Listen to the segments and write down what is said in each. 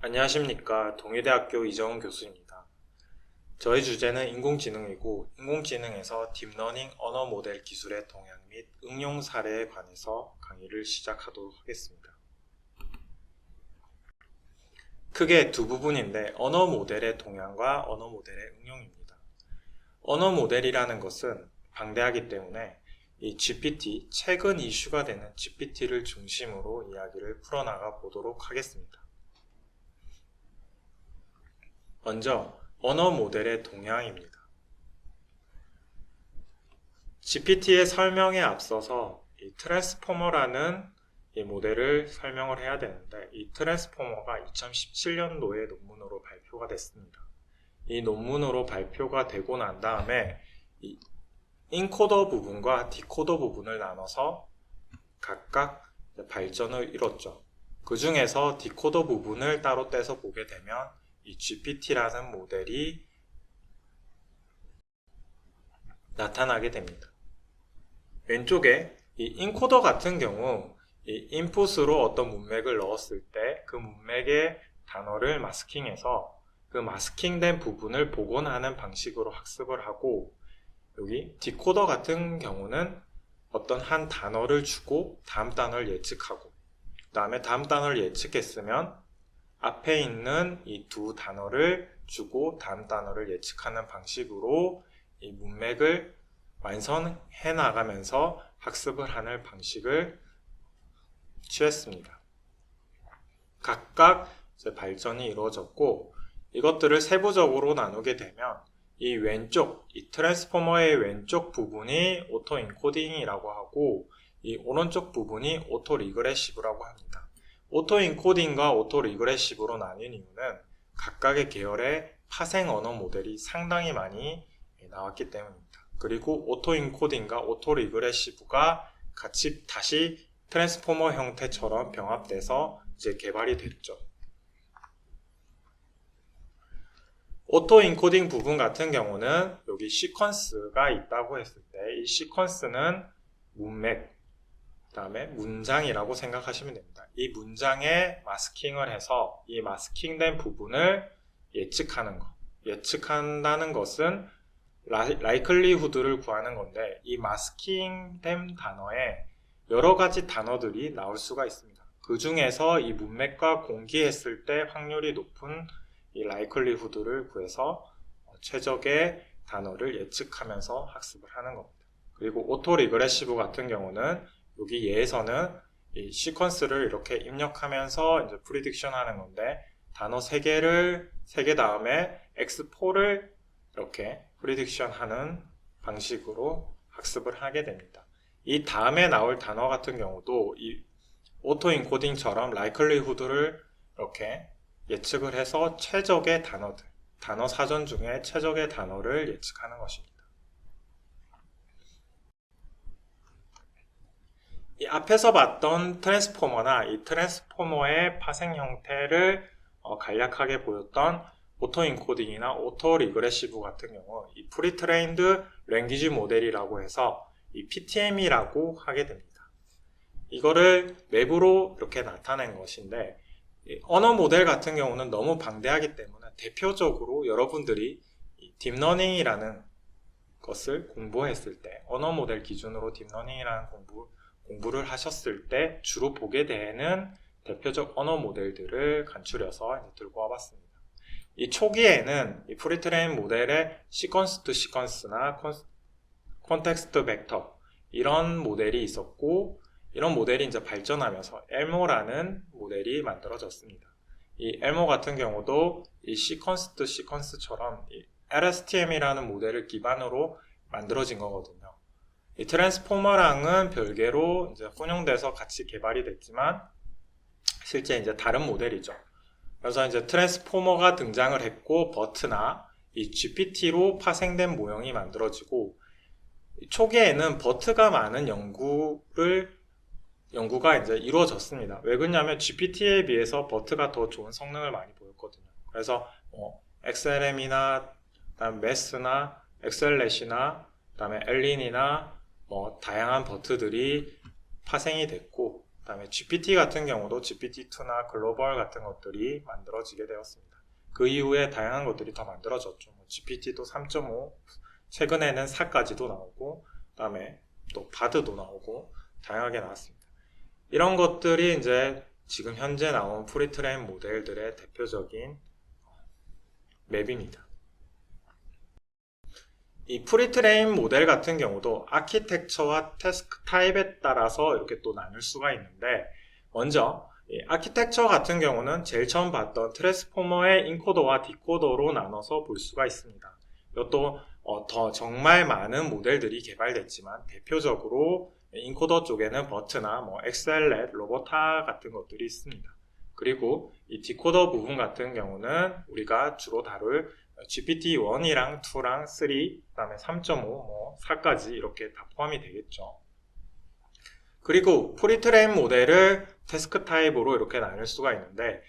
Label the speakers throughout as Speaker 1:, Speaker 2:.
Speaker 1: 안녕하십니까. 동의대학교 이정훈 교수입니다. 저의 주제는 인공지능이고, 인공지능에서 딥러닝 언어 모델 기술의 동향 및 응용 사례에 관해서 강의를 시작하도록 하겠습니다. 크게 두 부분인데, 언어 모델의 동향과 언어 모델의 응용입니다. 언어 모델이라는 것은 방대하기 때문에 이 GPT, 최근 이슈가 되는 GPT를 중심으로 이야기를 풀어나가 보도록 하겠습니다. 먼저 언어 모델의 동향입니다. GPT의 설명에 앞서서 이 트랜스포머라는 이 모델을 설명을 해야 되는데, 이 트랜스포머가 2017년도에 논문으로 발표가 됐습니다. 이 논문으로 발표가 되고 난 다음에 이 인코더 부분과 디코더 부분을 나눠서 각각 발전을 이뤘죠. 그 중에서 디코더 부분을 따로 떼서 보게 되면 이 GPT라는 모델이 나타나게 됩니다. 왼쪽에 이 인코더 같은 경우 이 인풋으로 어떤 문맥을 넣었을 때 그 문맥의 단어를 마스킹해서 그 마스킹된 부분을 복원하는 방식으로 학습을 하고, 여기 디코더 같은 경우는 어떤 한 단어를 주고 다음 단어를 예측하고, 그 다음에 다음 단어를 예측했으면 앞에 있는 이 두 단어를 주고 다음 단어를 예측하는 방식으로 이 문맥을 완성해 나가면서 학습을 하는 방식을 취했습니다. 각각 이제 발전이 이루어졌고, 이것들을 세부적으로 나누게 되면 이 왼쪽, 이 트랜스포머의 왼쪽 부분이 오토 인코딩이라고 하고, 이 오른쪽 부분이 오토 리그레시브라고 합니다. 오토 인코딩과 오토 리그레시브로 나뉜 이유는 각각의 계열의 파생 언어 모델이 상당히 많이 나왔기 때문입니다. 그리고 오토 인코딩과 오토 리그레시브가 같이 다시 트랜스포머 형태처럼 병합돼서 이제 개발이 됐죠. 오토 인코딩 부분 같은 경우는 여기 시퀀스가 있다고 했을 때 이 시퀀스는 문맥, 그 다음에 문장이라고 생각하시면 됩니다. 이 문장에 마스킹을 해서 이 마스킹된 부분을 예측하는 것. 예측한다는 것은 라이클리후드를 구하는 건데, 이 마스킹된 단어에 여러 가지 단어들이 나올 수가 있습니다. 그 중에서 이 문맥과 공기했을 때 확률이 높은 이 라이클리후드를 구해서 최적의 단어를 예측하면서 학습을 하는 겁니다. 그리고 오토 리그레시브 같은 경우는 여기 예에서는 이 시퀀스를 이렇게 입력하면서 이제 프리딕션 하는 건데, 단어 3개 다음에 X4를 이렇게 프리딕션 하는 방식으로 학습을 하게 됩니다. 이 다음에 나올 단어 같은 경우도 이 오토 인코딩처럼 라이클리후드를 이렇게 예측을 해서 최적의 단어들, 단어 사전 중에 최적의 단어를 예측하는 것입니다. 이 앞에서 봤던 트랜스포머나 이 트랜스포머의 파생 형태를 간략하게 보였던 오토 인코딩이나 오토 리그레시브 같은 경우 이 프리트레인드 랭귀지 모델이라고 해서 이 PTM이라고 하게 됩니다. 이거를 맵으로 이렇게 나타낸 것인데, 언어 모델 같은 경우는 너무 방대하기 때문에 대표적으로 여러분들이 딥러닝이라는 것을 공부했을 때, 언어 모델 기준으로 딥러닝이라는 공부를 하셨을 때 주로 보게 되는 대표적 언어 모델들을 간추려서 들고 와봤습니다. 이 초기에는 이 프리트레인 모델의 시퀀스 투 시퀀스나 콘텍스트 벡터 이런 모델이 있었고, 이런 모델이 이제 발전하면서 엘모라는 모델이 만들어졌습니다. 이 엘모 같은 경우도 이 시퀀스 투 시퀀스처럼 이 LSTM이라는 모델을 기반으로 만들어진 거거든요. 이 트랜스포머랑은 별개로 이제 혼용돼서 같이 개발이 됐지만 실제 이제 다른 모델이죠. 그래서 이제 트랜스포머가 등장을 했고, 버트나 이 GPT로 파생된 모형이 만들어지고, 초기에는 버트가 많은 연구가 이제 이루어졌습니다. 왜 그러냐면 GPT에 비해서 버트가 더 좋은 성능을 많이 보였거든요. 그래서 XLM이나 그다음 MES나 엑셀렛이나 그다음에 엘린이나 다양한 버트들이 파생이 됐고, 그다음에 GPT 같은 경우도 GPT-2나 글로벌 같은 것들이 만들어지게 되었습니다. 그 이후에 다양한 것들이 더 만들어졌죠. GPT도 3.5, 최근에는 4까지도 나오고, 그다음에 또 바드도 나오고 다양하게 나왔습니다. 이런 것들이 이제 지금 현재 나온 프리트레인 모델들의 대표적인 맵입니다. 이 프리트레인 모델 같은 경우도 아키텍처와 태스크 타입에 따라서 이렇게 또 나눌 수가 있는데, 먼저 아키텍처 같은 경우는 제일 처음 봤던 트랜스포머의 인코더와 디코더로 나눠서 볼 수가 있습니다. 이것도 더 정말 많은 모델들이 개발됐지만 대표적으로 인코더 쪽에는 버트나 엑셀렛, 로보타 같은 것들이 있습니다. 그리고 이 디코더 부분 같은 경우는 우리가 주로 다룰 GPT-1이랑 2랑 3, 그 다음에 3.5, 4까지 이렇게 다 포함이 되겠죠. 그리고 프리트레인 모델을 태스크 타입으로 이렇게 나눌 수가 있는데,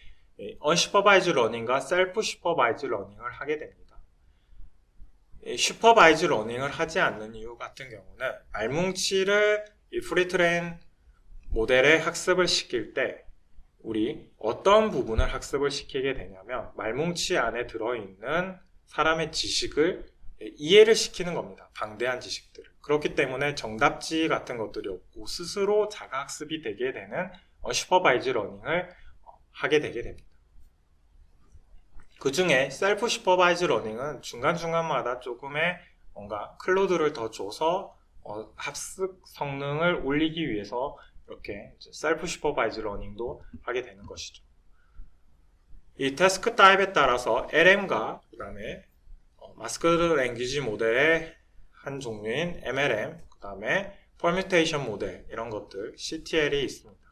Speaker 1: 언슈퍼바이즈 러닝과 셀프 슈퍼바이즈 러닝을 하게 됩니다. 슈퍼바이즈 러닝을 하지 않는 이유 같은 경우는 말뭉치를 이 프리트레인 모델에 학습을 시킬 때 우리 어떤 부분을 학습을 시키게 되냐면 말뭉치 안에 들어있는 사람의 지식을 이해를 시키는 겁니다. 방대한 지식들을. 그렇기 때문에 정답지 같은 것들이 없고 스스로 자가학습이 되게 되는 슈퍼바이즈 러닝을 하게 되게 됩니다. 그 중에 셀프 슈퍼바이즈 러닝은 중간중간마다 조금의 뭔가 클로드를 더 줘서 학습 성능을 올리기 위해서 이렇게 셀프 슈퍼바이즈 러닝도 하게 되는 것이죠. 이 태스크 타입에 따라서 LM과 그 다음에 마스크드 랭귀지 모델의 한 종류인 MLM, 그 다음에 퍼뮤테이션 모델 이런 것들 CTL이 있습니다.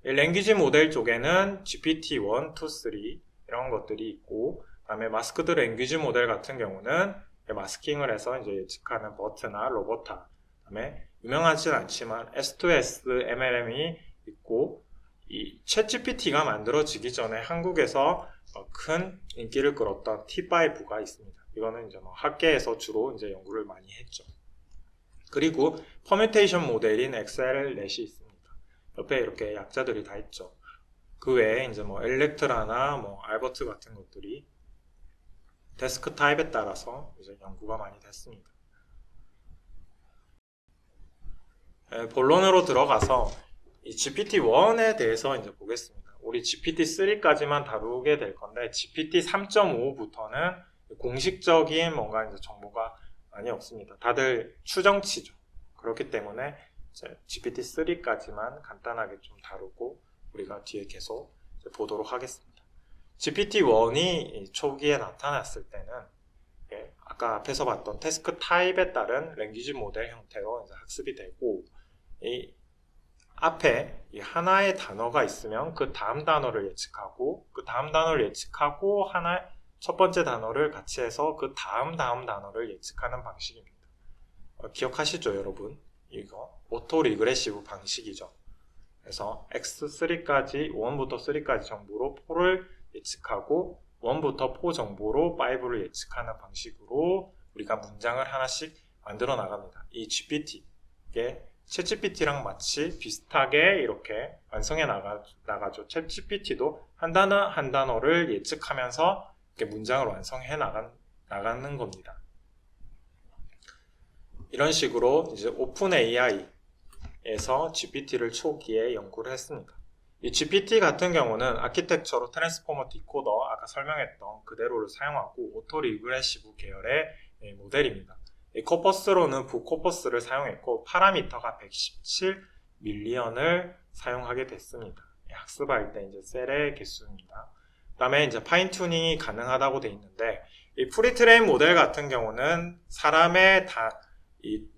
Speaker 1: 이 랭귀지 모델 쪽에는 GPT-1, 2, 3 이런 것들이 있고, 그 다음에 마스크드 랭귀지 모델 같은 경우는 마스킹을 해서 이제 예측하는 버트나 로보타, 그 다음에 유명하진 않지만 S2S MLM이 있고, 이 챗GPT가 만들어지기 전에 한국에서 큰 인기를 끌었던 T5가 있습니다. 이거는 이제 학계에서 주로 이제 연구를 많이 했죠. 그리고 퍼뮤테이션 모델인 엑셀렛이 있습니다. 옆에 이렇게 약자들이 다 있죠. 그 외에 이제 엘렉트라나 알버트 같은 것들이 데스크 타입에 따라서 이제 연구가 많이 됐습니다. 본론으로 들어가서 이 GPT-1에 대해서 이제 보겠습니다. 우리 GPT-3까지만 다루게 될 건데 GPT-3.5부터는 공식적인 뭔가 이제 정보가 많이 없습니다. 다들 추정치죠. 그렇기 때문에 이제 GPT-3까지만 간단하게 좀 다루고 우리가 뒤에 계속 보도록 하겠습니다. GPT-1이 초기에 나타났을 때는 아까 앞에서 봤던 태스크 타입에 따른 랭귀지 모델 형태로 이제 학습이 되고, 이 앞에 이 하나의 단어가 있으면 그 다음 단어를 예측하고, 그 다음 단어를 예측하고 첫 번째 단어를 같이 해서 그 다음 단어를 예측하는 방식입니다. 기억하시죠, 여러분? 이거 오토 리그레시브 방식이죠. 그래서 X3까지 1부터 3까지 정보로 4를 예측하고 1부터 4 정보로 5를 예측하는 방식으로 우리가 문장을 하나씩 만들어 나갑니다. 이 GPT, 이게 챗GPT랑 마치 비슷하게 이렇게 완성해 나가죠. 챗GPT도 한 단어 한 단어를 예측하면서 이렇게 문장을 완성해 나가는 겁니다. 이런 식으로 이제 오픈 AI에서 GPT를 초기에 연구를 했습니다. 이 GPT 같은 경우는 아키텍처로 트랜스포머 디코더 아까 설명했던 그대로를 사용하고 오토 리그레시브 계열의 모델입니다. 코퍼스로는 부코퍼스를 사용했고 파라미터가 117 밀리언을 사용하게 됐습니다. 학습할 때 이제 셀의 개수입니다. 그 다음에 이제 파인 튜닝이 가능하다고 되어 있는데, 이 프리트레인 모델 같은 경우는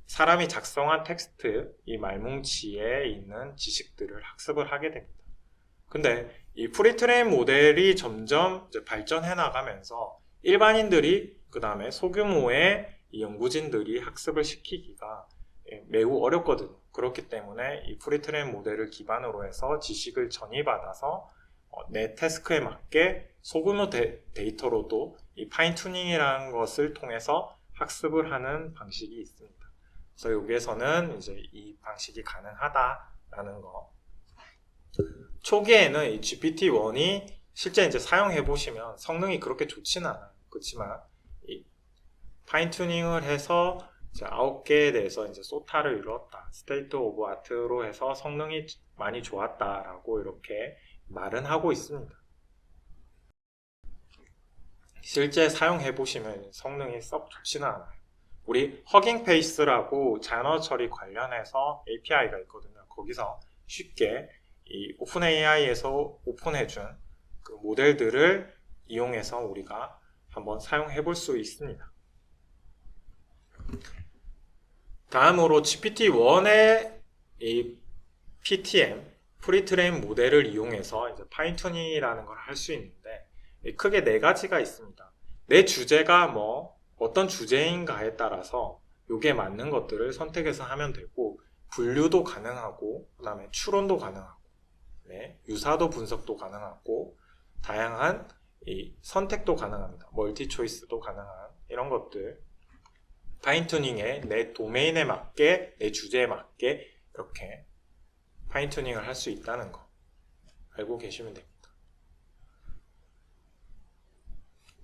Speaker 1: 사람이 작성한 텍스트, 이 말뭉치에 있는 지식들을 학습을 하게 됩니다. 근데 이 프리트레인 모델이 점점 이제 발전해 나가면서 일반인들이 그 다음에 소규모의 연구진들이 학습을 시키기가 매우 어렵거든요. 그렇기 때문에 이 프리트레인 모델을 기반으로 해서 지식을 전이받아서 내 태스크에 맞게 소규모 데이터로도 이 파인 튜닝이라는 것을 통해서 학습을 하는 방식이 있습니다. 그래서 여기에서는 이제 이 방식이 가능하다라는 거 초기에는 이 GPT-1이 실제 이제 사용해 보시면 성능이 그렇게 좋지는 않아요. 그렇지만 이 파인 튜닝을 해서 이제 9개에 대해서 이제 소타를 이뤘다. 스테이트 오브 아트로 해서 성능이 많이 좋았다라고 이렇게 말은 하고 있습니다. 실제 사용해 보시면 성능이 썩 좋지는 않아요. 우리 허깅 페이스라고 자연어 처리 관련해서 API가 있거든요. 거기서 쉽게 이 오픈 AI에서 오픈해준 그 모델들을 이용해서 우리가 한번 사용해 볼 수 있습니다. 다음으로 GPT-1의 이 PTM, 프리트레인 모델을 이용해서 이제 파인튜닝이라는 걸 할 수 있는데 크게 네 가지가 있습니다. 내 주제가 뭐 어떤 주제인가에 따라서 요게 맞는 것들을 선택해서 하면 되고 분류도 가능하고 그 다음에 추론도 가능하고 네, 유사도 분석도 가능하고 다양한 이 선택도 가능합니다. 멀티 초이스도 가능한 이런 것들 파인튜닝에 내 도메인에 맞게 내 주제에 맞게 이렇게 파인튜닝을 할 수 있다는 거 알고 계시면 됩니다.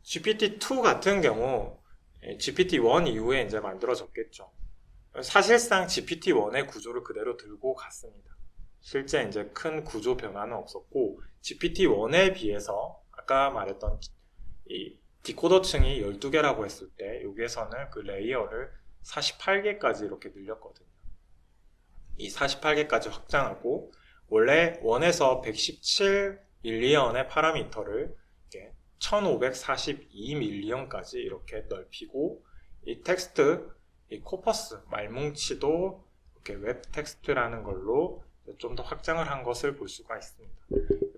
Speaker 1: GPT-2 같은 경우 GPT-1 이후에 이제 만들어졌겠죠. 사실상 GPT-1의 구조를 그대로 들고 갔습니다. 실제 이제 큰 구조 변화는 없었고 GPT-1에 비해서 아까 말했던 이 디코더층이 12개라고 했을 때 여기에서는 그 레이어를 48개까지 이렇게 늘렸거든요. 이 48개까지 확장하고 원래 1에서 117 밀리언의 파라미터를 1542 밀리언까지 이렇게 넓히고 이 텍스트, 이 코퍼스, 말뭉치도 이렇게 웹 텍스트라는 걸로 좀 더 확장을 한 것을 볼 수가 있습니다.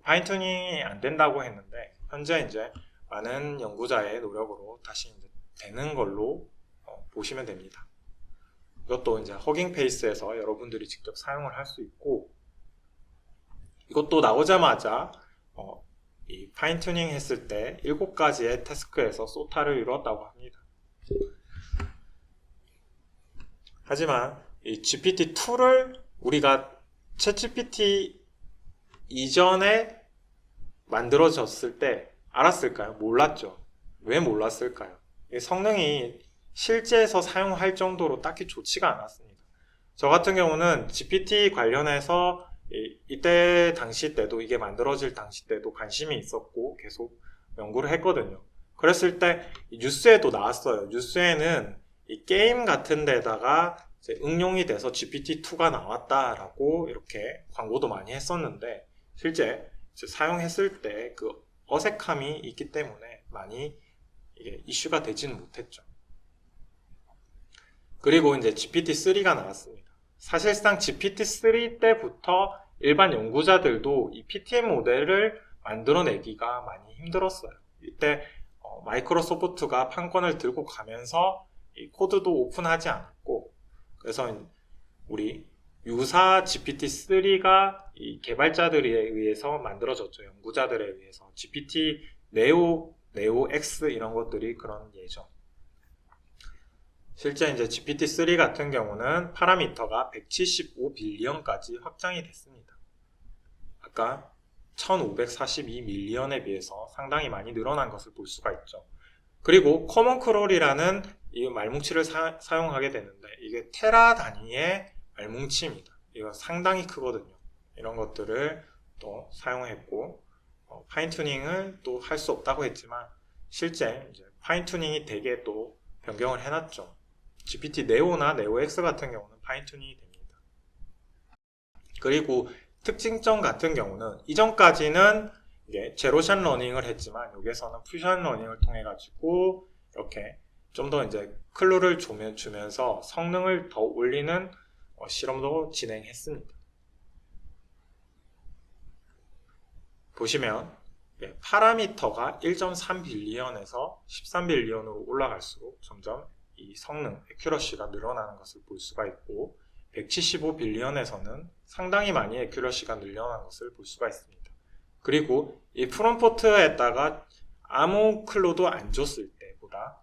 Speaker 1: 파인튜닝이 안 된다고 했는데 현재 이제 많은 연구자의 노력으로 다시 이제 되는 걸로 보시면 됩니다. 이것도 이제 허깅 페이스에서 여러분들이 직접 사용을 할 수 있고 이것도 나오자마자 이 파인튜닝 했을 때 7가지의 태스크에서 소타를 이루었다고 합니다. 하지만 이 GPT-2를 우리가 챗GPT 이전에 만들어졌을 때 알았을까요? 몰랐죠. 왜 몰랐을까요? 성능이 실제에서 사용할 정도로 딱히 좋지가 않았습니다. 저 같은 경우는 GPT 관련해서 이때 당시 때도 이게 만들어질 당시 때도 관심이 있었고 계속 연구를 했거든요. 그랬을 때 뉴스에도 나왔어요. 뉴스에는 이 게임 같은 데다가 이제 응용이 돼서 GPT-2가 나왔다라고 이렇게 광고도 많이 했었는데 실제 사용했을 때 그 어색함이 있기 때문에 많이 이게 이슈가 되지는 못했죠. 그리고 이제 GPT-3가 나왔습니다. 사실상 GPT-3 때부터 일반 연구자들도 이 PTM 모델을 만들어내기가 많이 힘들었어요. 이때 마이크로소프트가 판권을 들고 가면서 이 코드도 오픈하지 않았고 그래서 우리 유사 GPT-3가 이 개발자들에 의해서 만들어졌죠. 연구자들에 의해서 GPT 네오 X 이런 것들이 그런 예죠. 실제 이제 GPT-3 같은 경우는 파라미터가 175 빌리언까지 확장이 됐습니다. 아까 1542 밀리언에 비해서 상당히 많이 늘어난 것을 볼 수가 있죠. 그리고 커먼 크롤이라는 이 말뭉치를 사용하게 되는데 이게 테라 단위의 말뭉치입니다. 이거 상당히 크거든요. 이런 것들을 또 사용했고 파인튜닝을 또 할 수 없다고 했지만 실제 이제 파인튜닝이 되게 또 변경을 해놨죠. GPT 네오나 네오 X 같은 경우는 파인튜닝이 됩니다. 그리고 특징점 같은 경우는 이전까지는 이게 제로션 러닝을 했지만 여기에서는 퓨전 러닝을 통해 가지고 이렇게 좀 더 이제 클루를 주면서 성능을 더 올리는 실험도 진행했습니다. 보시면 파라미터가 1.3 빌리언에서 13 빌리언으로 올라갈수록 점점 이 성능, 애큐러시가 늘어나는 것을 볼 수가 있고 175 빌리언에서는 상당히 많이 애큐러시가 늘어나는 것을 볼 수가 있습니다. 그리고 이 프롬프트에다가 아무 클루도 안 줬을 때보다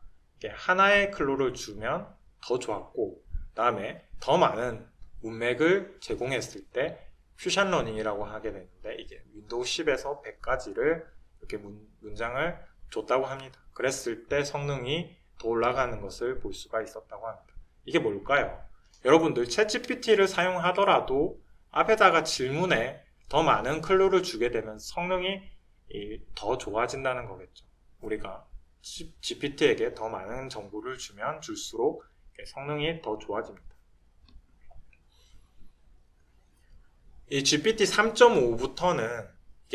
Speaker 1: 하나의 클루를 주면 더 좋았고 그 다음에 더 많은 문맥을 제공했을 때 퓨전 러닝이라고 하게 되는데 이게 윈도우 10에서 100까지를 이렇게 문장을 줬다고 합니다. 그랬을 때 성능이 더 올라가는 것을 볼 수가 있었다고 합니다. 이게 뭘까요? 여러분들 챗GPT를 사용하더라도 앞에다가 질문에 더 많은 클루를 주게 되면 성능이 더 좋아진다는 거겠죠. 우리가 GPT에게 더 많은 정보를 주면 줄수록 성능이 더 좋아집니다. 이 GPT 3.5부터는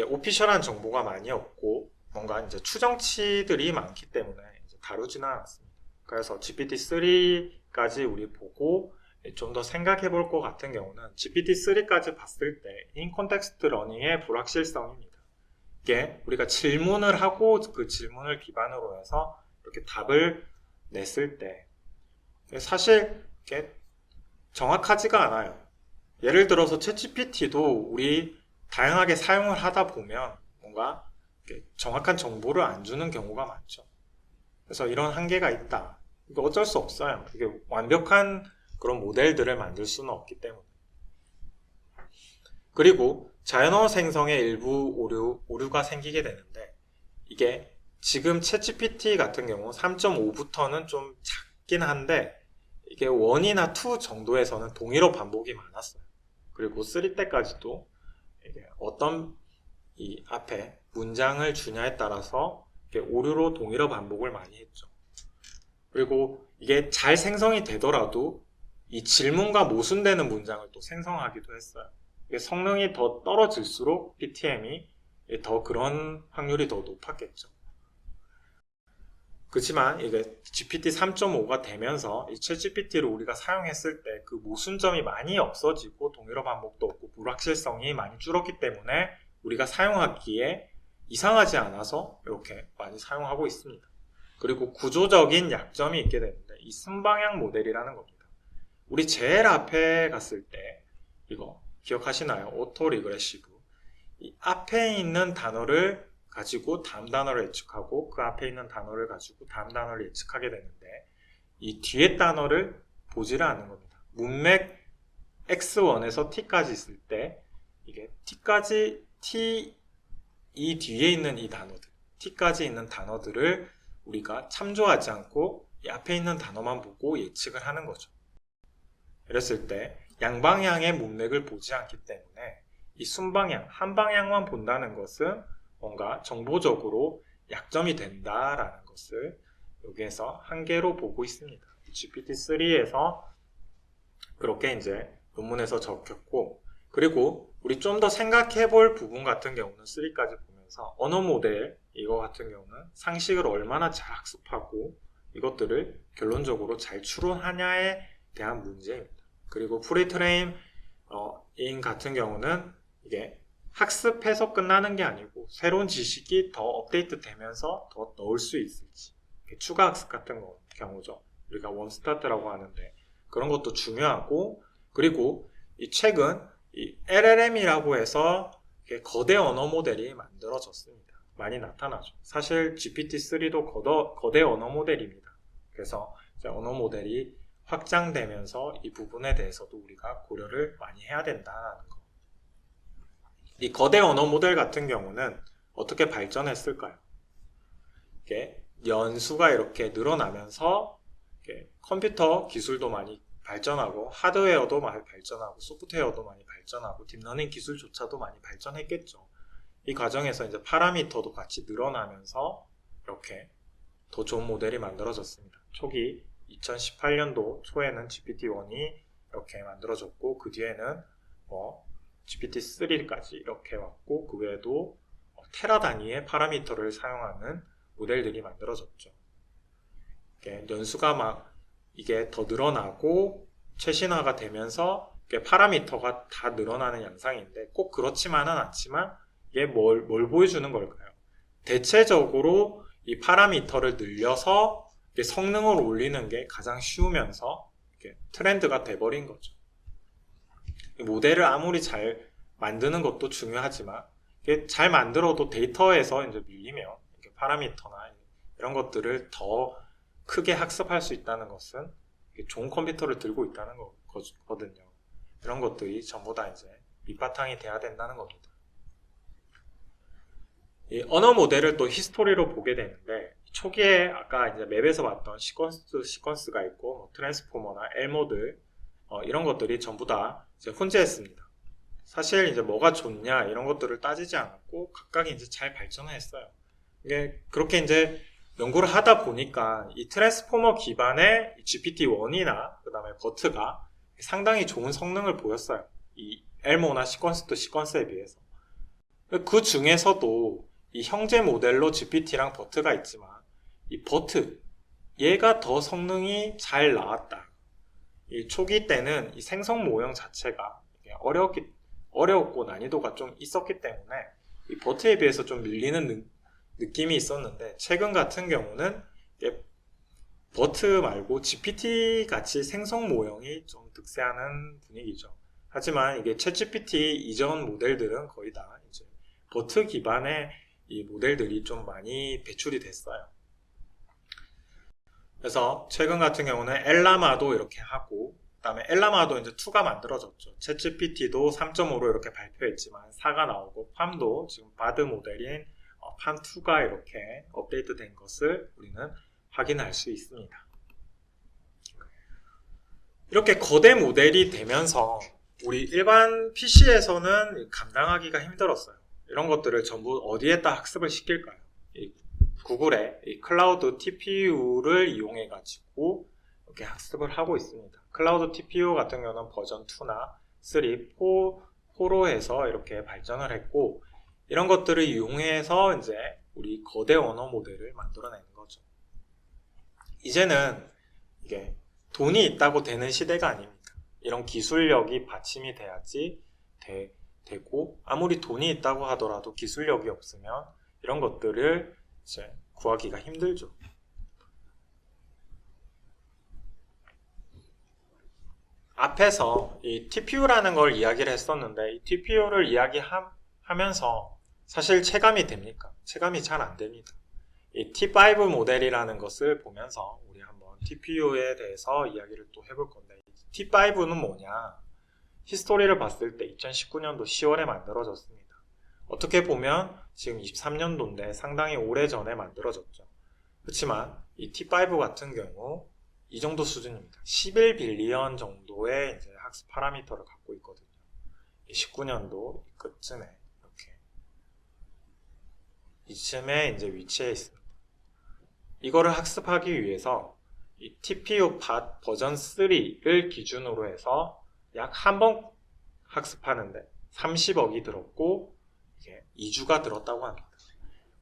Speaker 1: 오피셜한 정보가 많이 없고 뭔가 이제 추정치들이 많기 때문에 이제 다루지는 않았습니다. 그래서 GPT-3까지 우리 보고 좀 더 생각해 볼 것 같은 경우는 GPT-3까지 봤을 때 인컨텍스트 러닝의 불확실성입니다. 이게 우리가 질문을 하고 그 질문을 기반으로 해서 이렇게 답을 냈을 때 사실 이게 정확하지가 않아요. 예를 들어서 챗GPT도 우리 다양하게 사용을 하다 보면 뭔가 정확한 정보를 안 주는 경우가 많죠. 그래서 이런 한계가 있다. 이거 어쩔 수 없어요. 이게 완벽한 그런 모델들을 만들 수는 없기 때문에. 그리고 자연어 생성의 일부 오류가 생기게 되는데 이게 지금 챗GPT 같은 경우 3.5부터는 좀 작긴 한데 이게 1이나 2 정도에서는 동일어 반복이 많았어요. 그리고 3 때까지도 이게 어떤 이 앞에 문장을 주냐에 따라서 이렇게 오류로 동일어 반복을 많이 했죠. 그리고 이게 잘 생성이 되더라도 이 질문과 모순되는 문장을 또 생성하기도 했어요. 이게 성능이 더 떨어질수록 PTM이 더 그런 확률이 더 높았겠죠. 그렇지만 이게 GPT 3.5가 되면서 이 챗GPT를 우리가 사용했을 때 그 모순점이 많이 없어지고 동일어 반복도 없고 불확실성이 많이 줄었기 때문에 우리가 사용하기에 이상하지 않아서 이렇게 많이 사용하고 있습니다. 그리고 구조적인 약점이 있게 되는데 이 순방향 모델이라는 겁니다. 우리 제일 앞에 갔을 때 이거 기억하시나요? 오토 리그레시브. 이 앞에 있는 단어를 가지고 다음 단어를 예측하고 그 앞에 있는 단어를 가지고 다음 단어를 예측하게 되는데 이 뒤에 단어를 보지를 않는 겁니다. 문맥 X1에서 T까지 있을 때 이게 이 뒤에 있는 이 단어들, T까지 있는 단어들을 우리가 참조하지 않고 이 앞에 있는 단어만 보고 예측을 하는 거죠. 이랬을 때 양방향의 문맥을 보지 않기 때문에 이 순방향, 한 방향만 본다는 것은 뭔가 정보적으로 약점이 된다라는 것을 여기에서 한계로 보고 있습니다. GPT-3에서 그렇게 이제 논문에서 적혔고, 그리고 우리 좀 더 생각해 볼 부분 같은 경우는 3까지 보면서 언어 모델 이거 같은 경우는 상식을 얼마나 잘 학습하고 이것들을 결론적으로 잘 추론하냐에 대한 문제입니다. 그리고 프리트레인 인 같은 경우는 이게 학습해서 끝나는 게 아니고 새로운 지식이 더 업데이트 되면서 더 넣을 수 있을지 추가 학습 같은 경우죠. 우리가 원스타트라고 하는데 그런 것도 중요하고, 그리고 이 최근 이 LLM이라고 해서 거대 언어 모델이 만들어졌습니다. 많이 나타나죠. 사실 GPT-3도 거대 언어 모델입니다. 그래서 이제 언어 모델이 확장되면서 이 부분에 대해서도 우리가 고려를 많이 해야 된다는 거. 이 거대 언어 모델 같은 경우는 어떻게 발전했을까요? 이게 연수가 이렇게 늘어나면서 이렇게 컴퓨터 기술도 많이 발전하고 하드웨어도 많이 발전하고 소프트웨어도 많이 발전하고 딥러닝 기술조차도 많이 발전했겠죠. 이 과정에서 이제 파라미터도 같이 늘어나면서 이렇게 더 좋은 모델이 만들어졌습니다. 초기 2018년도 초에는 GPT-1이 이렇게 만들어졌고 그 뒤에는 GPT-3까지 이렇게 왔고 그 외에도 테라 단위의 파라미터를 사용하는 모델들이 만들어졌죠. 연수가 막 이게 더 늘어나고 최신화가 되면서 이게 파라미터가 다 늘어나는 양상인데 꼭 그렇지만은 않지만 이게 뭘 보여주는 걸까요? 대체적으로 이 파라미터를 늘려서 성능을 올리는 게 가장 쉬우면서 트렌드가 돼버린 거죠. 모델을 아무리 잘 만드는 것도 중요하지만 잘 만들어도 데이터에서 이제 밀리면 파라미터나 이런 것들을 더 크게 학습할 수 있다는 것은 좋은 컴퓨터를 들고 있다는 거거든요. 이런 것들이 전부 다 이제 밑바탕이 돼야 된다는 겁니다. 이 언어 모델을 또 히스토리로 보게 되는데, 초기에 아까 이제 맵에서 봤던 시퀀스가 있고, 뭐 트랜스포머나 엘모들, 이런 것들이 전부 다 이제 혼재했습니다. 사실 이제 뭐가 좋냐 이런 것들을 따지지 않았고 각각이 이제 잘 발전을 했어요. 이게 그렇게 이제 연구를 하다 보니까 이 트랜스포머 기반의 GPT-1이나 그 다음에 버트가 상당히 좋은 성능을 보였어요. 이 엘모나 시퀀스에 비해서. 그 중에서도 이 형제 모델로 GPT랑 버트가 있지만 이 버트 얘가 더 성능이 잘 나왔다. 이 초기 때는 이 생성 모형 자체가 어려웠고 난이도가 좀 있었기 때문에 이 버트에 비해서 좀 밀리는 느낌이 있었는데, 최근 같은 경우는 버트 말고 GPT 같이 생성 모형이 좀 득세하는 분위기죠. 하지만 이게 챗GPT 이전 모델들은 거의 다 이제 버트 기반의 이 모델들이 좀 많이 배출이 됐어요. 그래서 최근 같은 경우는 엘라마도 이렇게 하고, 그 다음에 엘라마도 이제 2가 만들어졌죠. 챗GPT도 3.5로 이렇게 발표했지만 4가 나오고, 팜도 지금 바드 모델인 팜2가 이렇게 업데이트 된 것을 우리는 확인할 수 있습니다. 이렇게 거대 모델이 되면서 우리 일반 PC에서는 감당하기가 힘들었어요. 이런 것들을 전부 어디에다 학습을 시킬까요? 구글의 이 클라우드 TPU를 이용해 가지고 이렇게 학습을 하고 있습니다. 클라우드 TPU 같은 경우는 버전 2나 3, 4로 해서 이렇게 발전을 했고, 이런 것들을 이용해서 이제 우리 거대 언어 모델을 만들어내는 거죠. 이제는 이게 돈이 있다고 되는 시대가 아닙니다. 이런 기술력이 받침이 돼야지 되고, 아무리 돈이 있다고 하더라도 기술력이 없으면 이런 것들을 이제 구하기가 힘들죠. 앞에서 이 TPU라는 걸 이야기를 했었는데, 이 TPU를 이야기하면서 사실 체감이 됩니까? 체감이 잘 안 됩니다. 이 T5 모델이라는 것을 보면서 우리 한번 TPU에 대해서 이야기를 또 해볼 건데, T5는 뭐냐? 히스토리를 봤을 때 2019년도 10월에 만들어졌습니다. 어떻게 보면 지금 23년도인데 상당히 오래전에 만들어졌죠. 그렇지만 이 T5 같은 경우 이 정도 수준입니다. 11빌리언 정도의 이제 학습 파라미터를 갖고 있거든요. 19년도 끝쯤에 이렇게 이쯤에 이제 위치해 있습니다. 이거를 학습하기 위해서 이 TPU 버전 3를 기준으로 해서 약 한 번 학습하는데 30억이 들었고, 이게 2주가 들었다고 합니다.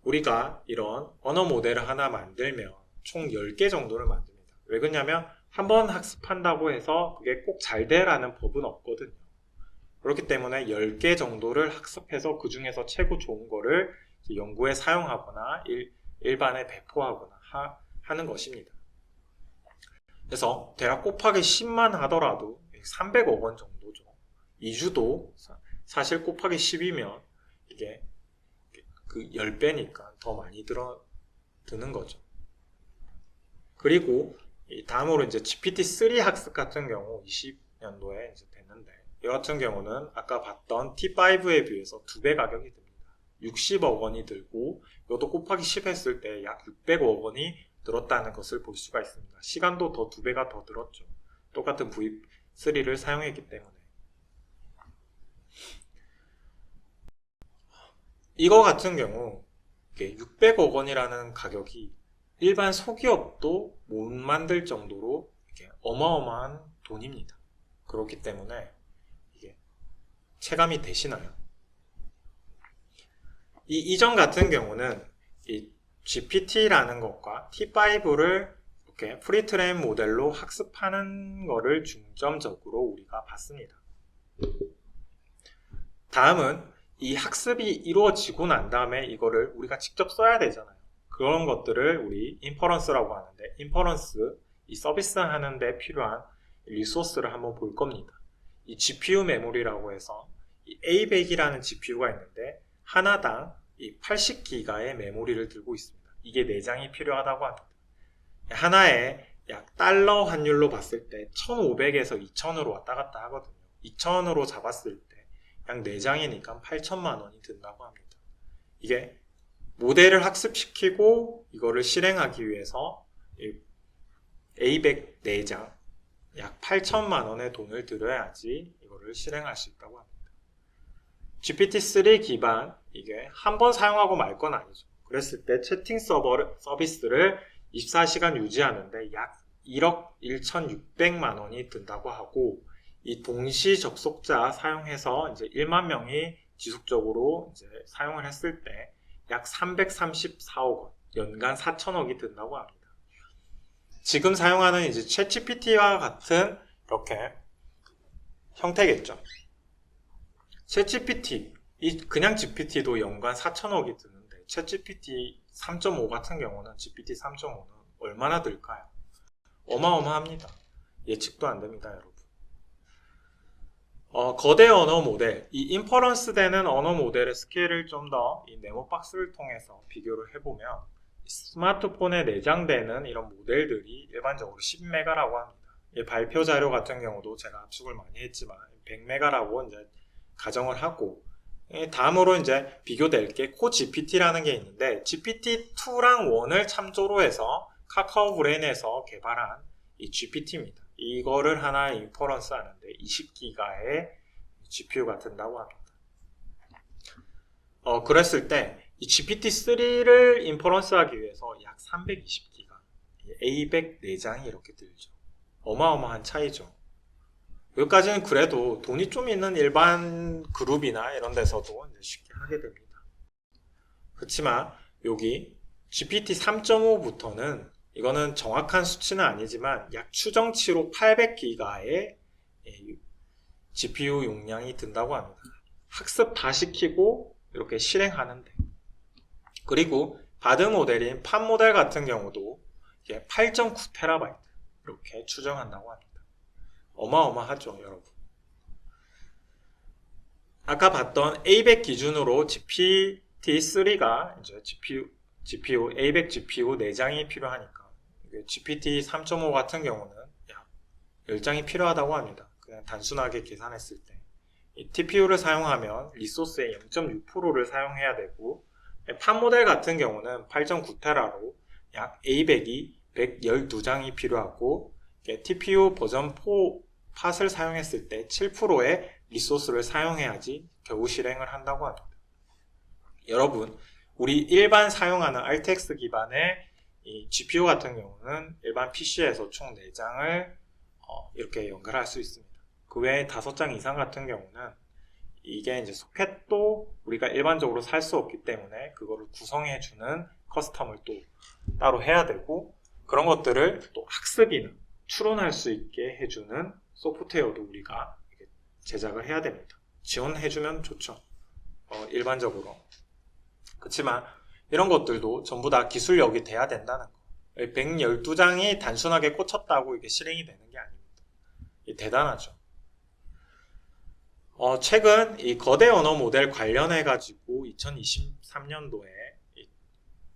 Speaker 1: 우리가 이런 언어 모델을 하나 만들면 총 10개 정도를 만듭니다. 왜 그러냐면 한 번 학습한다고 해서 그게 꼭 잘 되라는 법은 없거든요. 그렇기 때문에 10개 정도를 학습해서 그 중에서 최고 좋은 거를 연구에 사용하거나 일반에 배포하거나 하는 것입니다. 그래서 대략 곱하기 10만 하더라도 300억 원 정도죠. 2주도 사실 곱하기 10이면 이게 그 10배니까 더 많이 드는 거죠. 그리고 다음으로 이제 GPT-3 학습 같은 경우 20년도에 이제 됐는데, 이 같은 경우는 아까 봤던 T5에 비해서 2배 가격이 듭니다. 60억 원이 들고, 이것도 곱하기 10 했을 때 약 600억 원이 들었다는 것을 볼 수가 있습니다. 시간도 더 2배가 더 들었죠. 똑같은 V3를 사용했기 때문에. 이거 같은 경우 600억 원이라는 가격이 일반 소기업도 못 만들 정도로 이렇게 어마어마한 돈입니다. 그렇기 때문에 이게 체감이 되시나요? 이 이전 같은 경우는 이 GPT라는 것과 T5를 이렇게 프리트레인 모델로 학습하는 거를 중점적으로 우리가 봤습니다. 다음은 이 학습이 이루어지고 난 다음에 이거를 우리가 직접 써야 되잖아요. 그런 것들을 우리 인퍼런스라고 하는데, 인퍼런스, 이 서비스 하는데 필요한 리소스를 한번 볼 겁니다. 이 GPU 메모리라고 해서 이 A100이라는 GPU가 있는데 하나당 이 80기가의 메모리를 들고 있습니다. 이게 4장이 필요하다고 합니다. 하나에 약 달러 환율로 봤을 때 1500에서 2000으로 왔다 갔다 하거든요. 2000으로 잡았을 때 약 4장이니까 8천만 원이 든다고 합니다. 이게 모델을 학습시키고 이거를 실행하기 위해서 A100 4장 약 8천만 원의 돈을 들여야지 이거를 실행할 수 있다고 합니다. GPT-3 기반 이게 한 번 사용하고 말 건 아니죠. 그랬을 때 채팅 서비스를 24시간 유지하는데 약 1억 1,600만 원이 든다고 하고 이 동시 접속자 사용해서 이제 1만 명이 지속적으로 이제 사용을 했을 때 약 334억 원, 연간 4천억이 든다고 합니다. 지금 사용하는 이제 챗GPT와 같은 이렇게 형태겠죠. 챗GPT, 그냥 GPT도 연간 4천억이 드는데 챗GPT 3.5 같은 경우는 GPT 3.5는 얼마나 들까요? 어마어마합니다. 예측도 안 됩니다, 여러분. 거대 언어 모델, 이 인퍼런스 되는 언어 모델의 스케일을 좀 더 이 네모박스를 통해서 비교를 해보면 스마트폰에 내장되는 이런 모델들이 일반적으로 10메가라고 합니다. 이 발표 자료 같은 경우도 제가 압축을 많이 했지만 100메가라고 이제 가정을 하고 다음으로 이제 비교될 게 코GPT라는 게 있는데 GPT-2랑 1을 참조로 해서 카카오 브레인에서 개발한 이 GPT입니다. 이거를 하나 인퍼런스 하는데 20기가의 GPU가 든다고 합니다. 그랬을 때 이 GPT-3를 인퍼런스 하기 위해서 약 320기가 A100 4장이 이렇게 들죠. 어마어마한 차이죠. 여기까지는 그래도 돈이 좀 있는 일반 그룹이나 이런 데서도 이제 쉽게 하게 됩니다. 그렇지만 여기 GPT 3.5부터는 이거는 정확한 수치는 아니지만 약 추정치로 800기가의 GPU 용량이 든다고 합니다. 학습 다 시키고 이렇게 실행하는데. 그리고 바드 모델인 판 모델 같은 경우도 8.9TB 이렇게 추정한다고 합니다. 어마어마하죠, 여러분. 아까 봤던 A100 기준으로 GPT-3가 이제 GPU A100 GPU 4장이 필요하니까 GPT 3.5 같은 경우는 약 10장이 필요하다고 합니다. 그냥 단순하게 계산했을 때 이 TPU를 사용하면 리소스의 0.6%를 사용해야 되고 판 모델 같은 경우는 8.9테라로 약 A100이 112장이 필요하고 TPU 버전 4 팟을 사용했을 때 7%의 리소스를 사용해야지 겨우 실행을 한다고 합니다. 여러분, 우리 일반 사용하는 RTX 기반의 이 GPU 같은 경우는 일반 PC에서 총 4장을 이렇게 연결할 수 있습니다. 그 외에 5장 이상 같은 경우는 이게 이제 소켓도 우리가 일반적으로 살 수 없기 때문에 그거를 구성해주는 커스텀을 또 따로 해야 되고 그런 것들을 또 학습이나 추론할 수 있게 해주는 소프트웨어도 우리가 제작을 해야 됩니다. 지원해주면 좋죠. 일반적으로. 그렇지만 이런 것들도 전부 다 기술력이 돼야 된다는 거. 112장이 단순하게 꽂혔다고 이게 실행이 되는 게 아닙니다. 대단하죠. 최근 이 거대 언어 모델 관련해가지고 2023년도에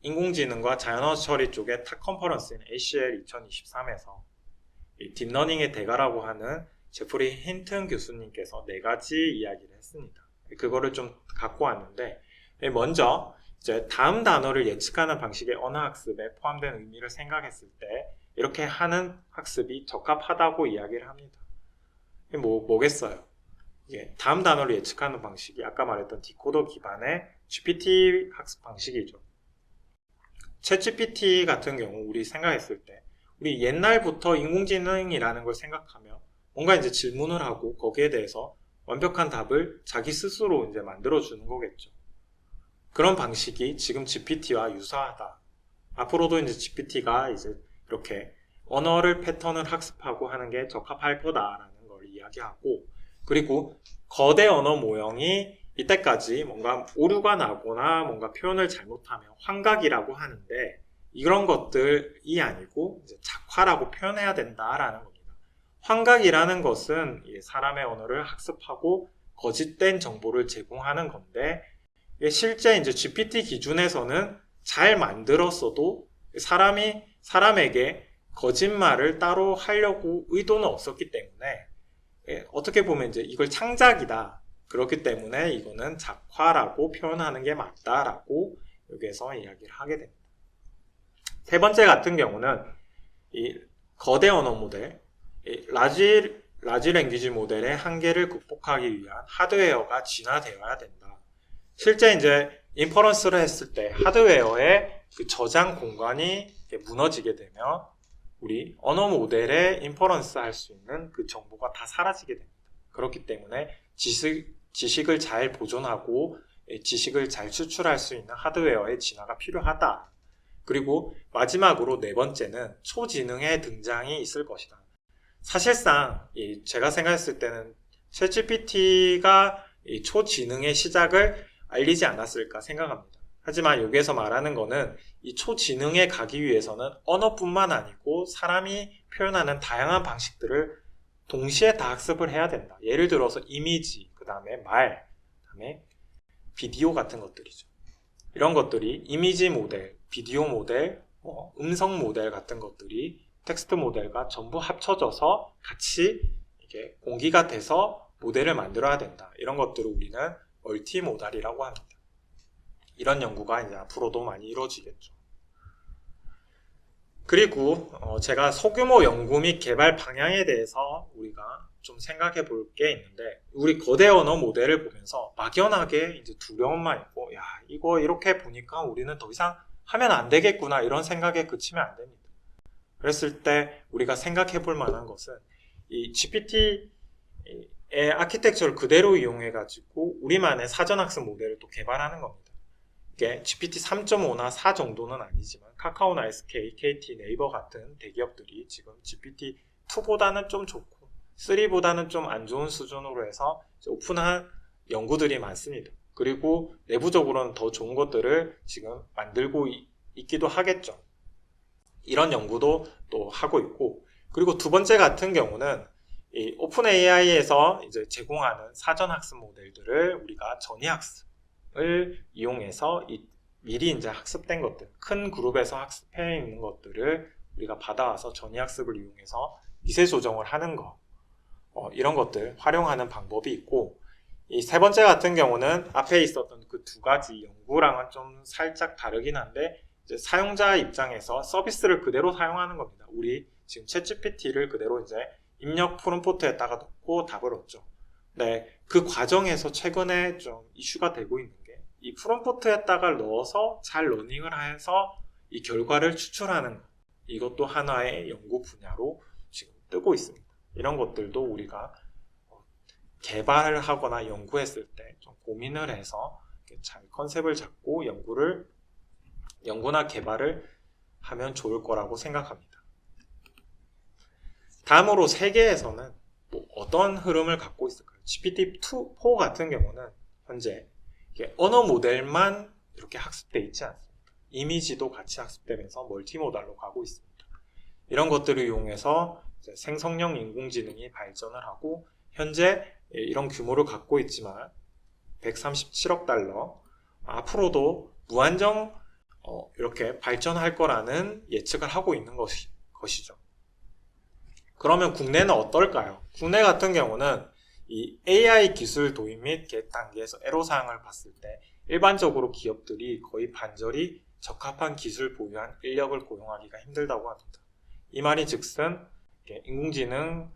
Speaker 1: 인공지능과 자연어 처리 쪽의 탑 컨퍼런스인 ACL 2023에서 딥러닝의 대가라고 하는 제프리 힌튼 교수님께서 4가지 이야기를 했습니다. 그거를 좀 갖고 왔는데 먼저 이제 다음 단어를 예측하는 방식의 언어 학습에 포함된 의미를 생각했을 때 이렇게 하는 학습이 적합하다고 이야기를 합니다. 뭐겠어요? 다음 단어를 예측하는 방식이 아까 말했던 디코더 기반의 GPT 학습 방식이죠. 챗GPT 같은 경우 우리 생각했을 때 우리 옛날부터 인공지능이라는 걸 생각하면 뭔가 이제 질문을 하고 거기에 대해서 완벽한 답을 자기 스스로 이제 만들어주는 거겠죠. 그런 방식이 지금 GPT와 유사하다. 앞으로도 이제 GPT가 이제 이렇게 언어를 패턴을 학습하고 하는 게 적합할 거다라는 걸 이야기하고 그리고 거대 언어 모형이 이때까지 뭔가 오류가 나거나 뭔가 표현을 잘못하면 환각이라고 하는데 이런 것들이 아니고 이제 작화라고 표현해야 된다라는 겁니다. 환각이라는 것은 사람의 언어를 학습하고 거짓된 정보를 제공하는 건데 실제 이제 GPT 기준에서는 잘 만들었어도 사람에게 거짓말을 따로 하려고 의도는 없었기 때문에 어떻게 보면 이제 이걸 창작이다. 그렇기 때문에 이거는 작화라고 표현하는 게 맞다라고 여기에서 이야기를 하게 됩니다. 세 번째 같은 경우는 이 거대 언어 모델, 이 라지 랭귀지 모델의 한계를 극복하기 위한 하드웨어가 진화되어야 된다. 실제 이제 인퍼런스를 했을 때 하드웨어의 그 저장 공간이 무너지게 되면 우리 언어 모델에 인퍼런스 할 수 있는 그 정보가 다 사라지게 됩니다. 그렇기 때문에 지식을 잘 보존하고 지식을 잘 추출할 수 있는 하드웨어의 진화가 필요하다. 그리고 마지막으로 네 번째는 초지능의 등장이 있을 것이다. 사실상 제가 생각했을 때는 챗GPT가 초지능의 시작을 알리지 않았을까 생각합니다. 하지만 여기에서 말하는 거는 이 초지능에 가기 위해서는 언어뿐만 아니고 사람이 표현하는 다양한 방식들을 동시에 다 학습을 해야 된다. 예를 들어서 이미지, 그 다음에 말, 그 다음에 비디오 같은 것들이죠. 이런 것들이 이미지 모델, 비디오 모델, 음성 모델 같은 것들이 텍스트 모델과 전부 합쳐져서 같이 이게 공기가 돼서 모델을 만들어야 된다. 이런 것들을 우리는 멀티모달이라고 합니다. 이런 연구가 이제 앞으로도 많이 이루어지겠죠. 그리고 제가 소규모 연구 및 개발 방향에 대해서 우리가 좀 생각해 볼 게 있는데, 우리 거대 언어 모델을 보면서 막연하게 이제 두려움만 있고, 야, 이거 이렇게 보니까 우리는 더 이상 하면 안 되겠구나, 이런 생각에 그치면 안 됩니다. 그랬을 때 우리가 생각해 볼 만한 것은 이 GPT의 아키텍처를 그대로 이용해 가지고 우리만의 사전학습 모델을 또 개발하는 겁니다. 이게 GPT 3.5나 4 정도는 아니지만 카카오나 SK, KT, 네이버 같은 대기업들이 지금 GPT 2보다는 좀 좋고 3보다는 좀 안 좋은 수준으로 해서 오픈한 연구들이 많습니다. 그리고 내부적으로는 더 좋은 것들을 지금 만들고 있기도 하겠죠. 이런 연구도 또 하고 있고, 그리고 두 번째 같은 경우는 이 오픈 AI에서 이제 제공하는 사전 학습 모델들을 우리가 전이학습을 이용해서 미리 이제 학습된 것들, 큰 그룹에서 학습해 있는 것들을 우리가 받아와서 전이학습을 이용해서 미세 조정을 하는 거, 이런 것들 활용하는 방법이 있고, 이 세 번째 같은 경우는 앞에 있었던 그 두 가지 연구랑은 좀 살짝 다르긴 한데, 이제 사용자 입장에서 서비스를 그대로 사용하는 겁니다. 우리 지금 챗GPT를 그대로 이제 입력 프롬프트에다가 넣고 답을 얻죠. 네, 그 과정에서 최근에 좀 이슈가 되고 있는 게 이 프롬프트에다가 넣어서 잘 러닝을 해서 이 결과를 추출하는 것. 이것도 하나의 연구 분야로 지금 뜨고 있습니다. 이런 것들도 우리가 개발을 하거나 연구했을 때 좀 고민을 해서 잘 컨셉을 잡고 연구나 개발을 하면 좋을 거라고 생각합니다. 다음으로 세계에서는 뭐 어떤 흐름을 갖고 있을까요? GPT-4 같은 경우는 현재 언어 모델만 이렇게 학습되어 있지 않습니다. 이미지도 같이 학습되면서 멀티모달로 가고 있습니다. 이런 것들을 이용해서 생성형 인공지능이 발전을 하고 현재 이런 규모를 갖고 있지만 137억 달러, 앞으로도 무한정 이렇게 발전할 거라는 예측을 하고 있는 것이죠. 그러면 국내는 어떨까요? 국내 같은 경우는 이 AI 기술 도입 및 계획 단계에서 애로사항을 봤을 때 일반적으로 기업들이 거의 반절이 적합한 기술 보유한 인력을 고용하기가 힘들다고 합니다. 이 말이 즉슨 인공지능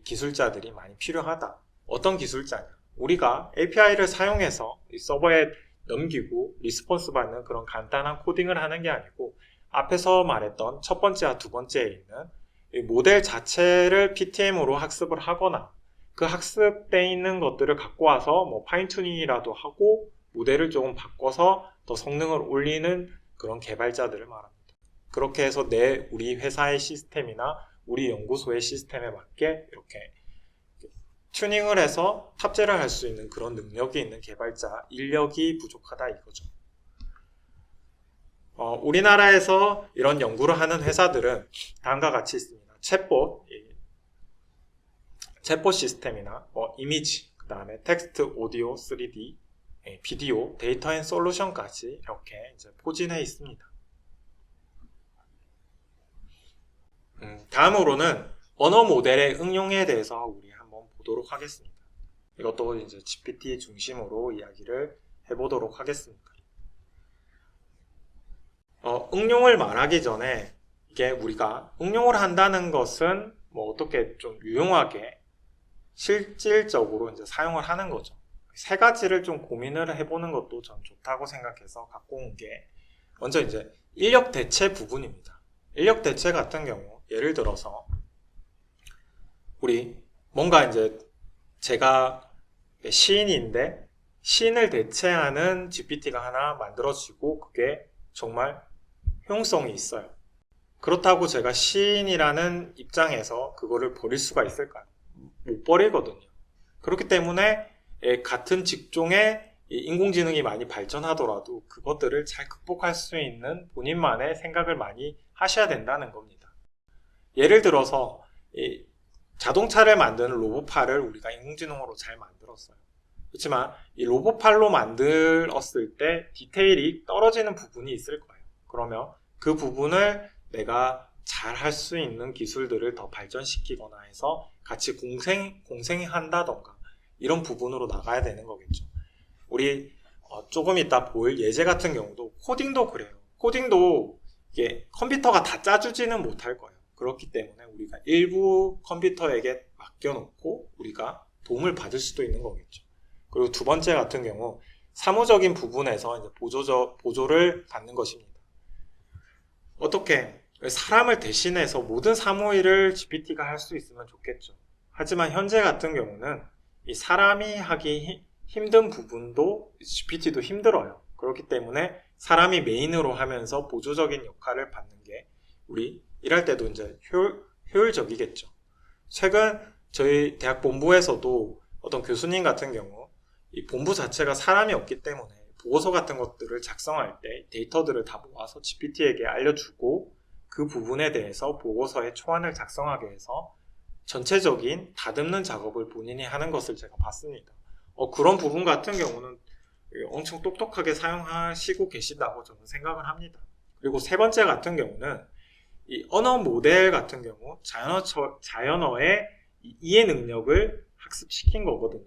Speaker 1: 기술자들이 많이 필요하다. 어떤 기술자냐? 우리가 API를 사용해서 이 서버에 넘기고 리스폰스 받는 그런 간단한 코딩을 하는 게 아니고 앞에서 말했던 첫 번째와 두 번째에 있는 이 모델 자체를 PTM으로 학습을 하거나 그 학습되어 있는 것들을 갖고 와서 뭐 파인튜닝이라도 하고 모델을 조금 바꿔서 더 성능을 올리는 그런 개발자들을 말합니다. 그렇게 해서 우리 회사의 시스템이나 우리 연구소의 시스템에 맞게 이렇게 튜닝을 해서 탑재를 할 수 있는 그런 능력이 있는 개발자 인력이 부족하다 이거죠. 우리나라에서 이런 연구를 하는 회사들은 다음과 같이 있습니다. 챗봇 시스템이나 이미지, 그 다음에 텍스트, 오디오, 3D, 비디오, 데이터 앤 솔루션까지 이렇게 이제 포진해 있습니다. 다음으로는 언어 모델의 응용에 대해서 우리 한번 보도록 하겠습니다. 이것도 이제 GPT 중심으로 이야기를 해보도록 하겠습니다. 응용을 말하기 전에 이게 우리가 응용을 한다는 것은 뭐 어떻게 좀 유용하게 실질적으로 이제 사용을 하는 거죠. 세 가지를 좀 고민을 해보는 것도 전 좋다고 생각해서 갖고 온 게 먼저 이제 인력 대체 부분입니다. 인력 대체 같은 경우 예를 들어서 우리 뭔가 이제 제가 시인인데 시인을 대체하는 GPT가 하나 만들어지고 그게 정말 효용성이 있어요. 그렇다고 제가 시인이라는 입장에서 그거를 버릴 수가 있을까요? 못 버리거든요. 그렇기 때문에 같은 직종의 인공지능이 많이 발전하더라도 그것들을 잘 극복할 수 있는 본인만의 생각을 많이 하셔야 된다는 겁니다. 예를 들어서 자동차를 만드는 로봇팔을 우리가 인공지능으로 잘 만들었어요. 그렇지만 이 로봇팔로 만들었을 때 디테일이 떨어지는 부분이 있을 거예요. 그러면 그 부분을 내가 잘 할 수 있는 기술들을 더 발전시키거나 해서 같이 공생한다던가 이런 부분으로 나가야 되는 거겠죠. 우리 조금 이따 볼 예제 같은 경우도 코딩도 그래요. 코딩도 이게 컴퓨터가 다 짜주지는 못할 거예요. 그렇기 때문에 우리가 일부 컴퓨터에게 맡겨놓고 우리가 도움을 받을 수도 있는 거겠죠. 그리고 두 번째 같은 경우 사무적인 부분에서 이제 보조를 받는 것입니다. 어떻게 사람을 대신해서 모든 사무일을 GPT가 할 수 있으면 좋겠죠. 하지만 현재 같은 경우는 이 사람이 하기 힘든 부분도 GPT도 힘들어요. 그렇기 때문에 사람이 메인으로 하면서 보조적인 역할을 받는 게 우리 일할 때도 이제 효율적이겠죠. 최근 저희 대학 본부에서도 어떤 교수님 같은 경우 이 본부 자체가 사람이 없기 때문에 보고서 같은 것들을 작성할 때 데이터들을 다 모아서 GPT에게 알려주고 그 부분에 대해서 보고서에 초안을 작성하게 해서 전체적인 다듬는 작업을 본인이 하는 것을 제가 봤습니다. 그런 부분 같은 경우는 엄청 똑똑하게 사용하시고 계시다고 저는 생각을 합니다. 그리고 세 번째 같은 경우는 이 언어 모델 같은 경우 자연어의 이해 능력을 학습시킨 거거든요.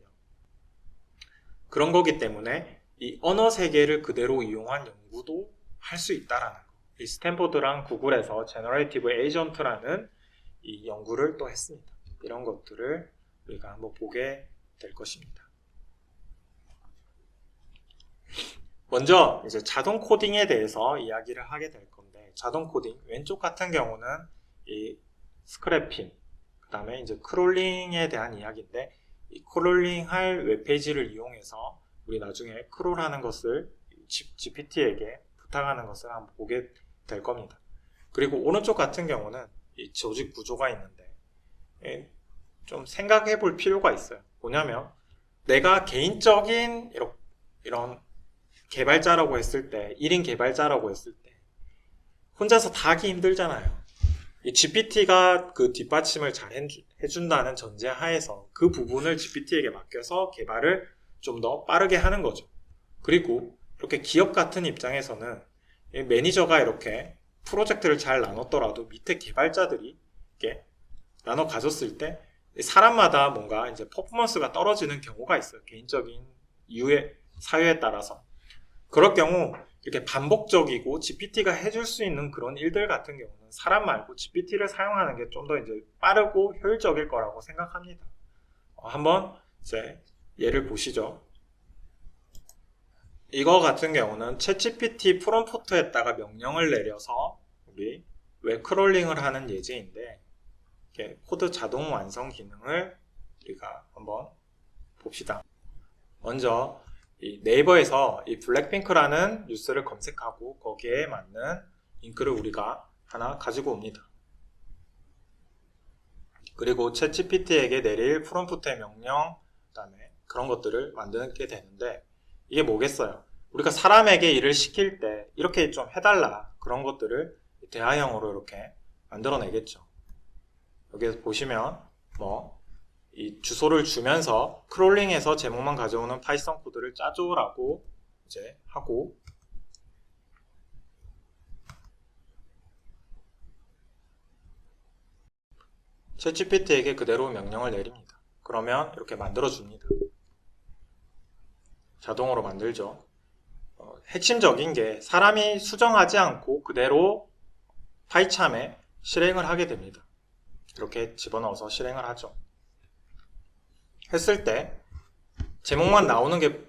Speaker 1: 그런 거기 때문에 이 언어 세계를 그대로 이용한 연구도 할 수 있다라는 거. 이 스탠포드랑 구글에서 제너레이티브 에이전트라는 이 연구를 또 했습니다. 이런 것들을 우리가 한번 보게 될 것입니다. 먼저 이제 자동 코딩에 대해서 이야기를 하게 될 건데, 자동 코딩 왼쪽 같은 경우는 이 스크래핑, 그 다음에 이제 크롤링에 대한 이야기인데, 이 크롤링 할 웹페이지를 이용해서 우리 나중에 크롤하는 것을 GPT에게 부탁하는 것을 한번 보게 될 겁니다. 그리고 오른쪽 같은 경우는 이 조직 구조가 있는데 좀 생각해 볼 필요가 있어요. 뭐냐면 내가 개인적인 이런 개발자라고 했을 때, 1인 개발자라고 했을 때 혼자서 다 하기 힘들잖아요. 이 GPT가 그 뒷받침을 잘 해준다는 전제 하에서 그 부분을 GPT에게 맡겨서 개발을 좀 더 빠르게 하는 거죠. 그리고 이렇게 기업 같은 입장에서는 매니저가 이렇게 프로젝트를 잘 나눴더라도 밑에 개발자들이 이렇게 나눠 가졌을 때 사람마다 뭔가 이제 퍼포먼스가 떨어지는 경우가 있어요. 개인적인 사유에 따라서. 그럴 경우 이렇게 반복적이고 GPT가 해줄 수 있는 그런 일들 같은 경우는 사람 말고 GPT를 사용하는 게 좀 더 이제 빠르고 효율적일 거라고 생각합니다. 한번 이제 예를 보시죠. 이거 같은 경우는 챗GPT 프롬프트에다가 명령을 내려서 우리 웹 크롤링을 하는 예제인데, 이렇게 코드 자동 완성 기능을 우리가 한번 봅시다. 먼저 이 네이버에서 이 블랙핑크라는 뉴스를 검색하고 거기에 맞는 링크를 우리가 하나 가지고 옵니다. 그리고 챗GPT에게 내릴 프롬프트의 명령, 그 다음에 그런 것들을 만들게 되는데, 이게 뭐겠어요? 우리가 사람에게 일을 시킬 때 이렇게 좀 해달라, 그런 것들을 대화형으로 이렇게 만들어내겠죠. 여기서 보시면 이 주소를 주면서 크롤링해서 제목만 가져오는 파이썬 코드를 짜줘라고 이제 하고, 챗GPT에게 그대로 명령을 내립니다. 그러면 이렇게 만들어줍니다. 자동으로 만들죠. 핵심적인 게 사람이 수정하지 않고 그대로 파이참에 실행을 하게 됩니다. 이렇게 집어넣어서 실행을 하죠. 했을 때 제목만 나오는 게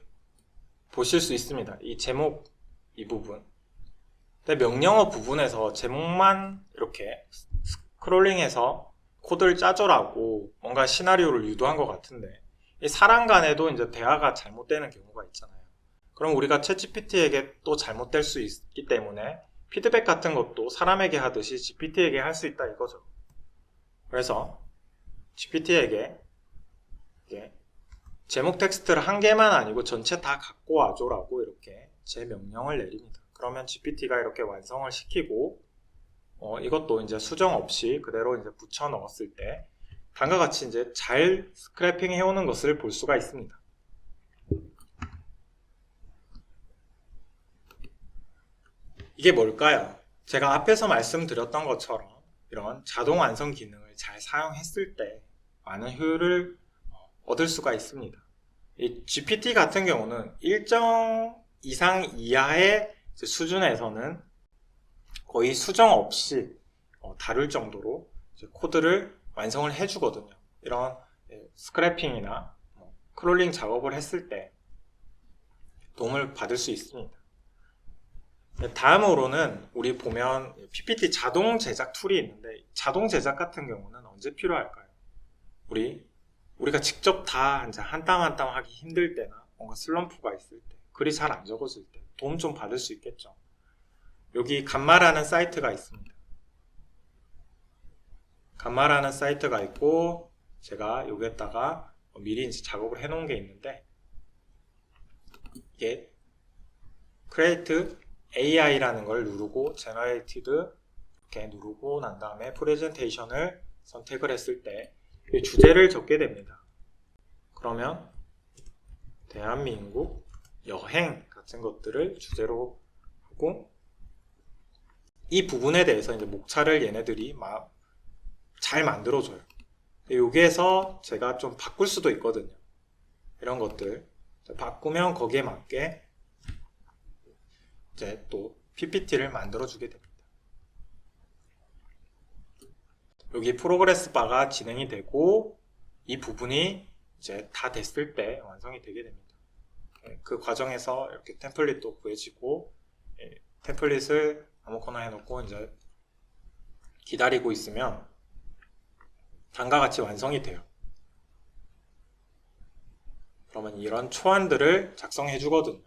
Speaker 1: 보실 수 있습니다. 이 제목 이 부분. 근데 명령어 부분에서 제목만 이렇게 스크롤링해서 코드를 짜줘라고 뭔가 시나리오를 유도한 것 같은데 이 사람 간에도 이제 대화가 잘못되는 경우가 있잖아요. 그럼 우리가 챗GPT에게 또 잘못될 수 있기 때문에 피드백 같은 것도 사람에게 하듯이 GPT에게 할 수 있다 이거죠. 그래서 GPT에게 제목 텍스트를 한 개만 아니고 전체 다 갖고 와줘라고 이렇게 제 명령을 내립니다. 그러면 GPT가 이렇게 완성을 시키고 이것도 이제 수정 없이 그대로 이제 붙여 넣었을 때 다음과 같이 이제 잘 스크래핑 해오는 것을 볼 수가 있습니다. 이게 뭘까요? 제가 앞에서 말씀드렸던 것처럼 이런 자동 완성 기능을 잘 사용했을 때 많은 효율을 얻을 수가 있습니다. 이 GPT 같은 경우는 일정 이상 이하의 수준에서는 거의 수정 없이 다룰 정도로 코드를 완성을 해주거든요. 이런 스크래핑이나 크롤링 작업을 했을 때 도움을 받을 수 있습니다. 다음으로는 우리 보면 PPT 자동 제작 툴이 있는데 자동 제작 같은 경우는 언제 필요할까요? 우리가 직접 다 한 땀 한 땀 하기 힘들 때나 뭔가 슬럼프가 있을 때 글이 잘 안 적어질 때 도움 좀 받을 수 있겠죠. 여기 감마라는 사이트가 있습니다. 감마라는 사이트가 있고 제가 여기에다가 미리 이제 작업을 해 놓은 게 있는데 이게 Create AI라는 걸 누르고 Generated 이렇게 누르고 난 다음에 프레젠테이션을 선택을 했을 때 주제를 적게 됩니다. 그러면 대한민국 여행 같은 것들을 주제로 하고 이 부분에 대해서 이제 목차를 얘네들이 잘 만들어줘요. 여기에서 제가 좀 바꿀 수도 있거든요. 이런 것들 바꾸면 거기에 맞게 이제 또 PPT를 만들어주게 됩니다. 여기 프로그레스 바가 진행이 되고 이 부분이 이제 다 됐을 때 완성이 되게 됩니다. 그 과정에서 이렇게 템플릿도 구해지고 템플릿을 아무거나 해놓고 이제 기다리고 있으면 다음과 같이 완성이 돼요. 그러면 이런 초안들을 작성해 주거든요.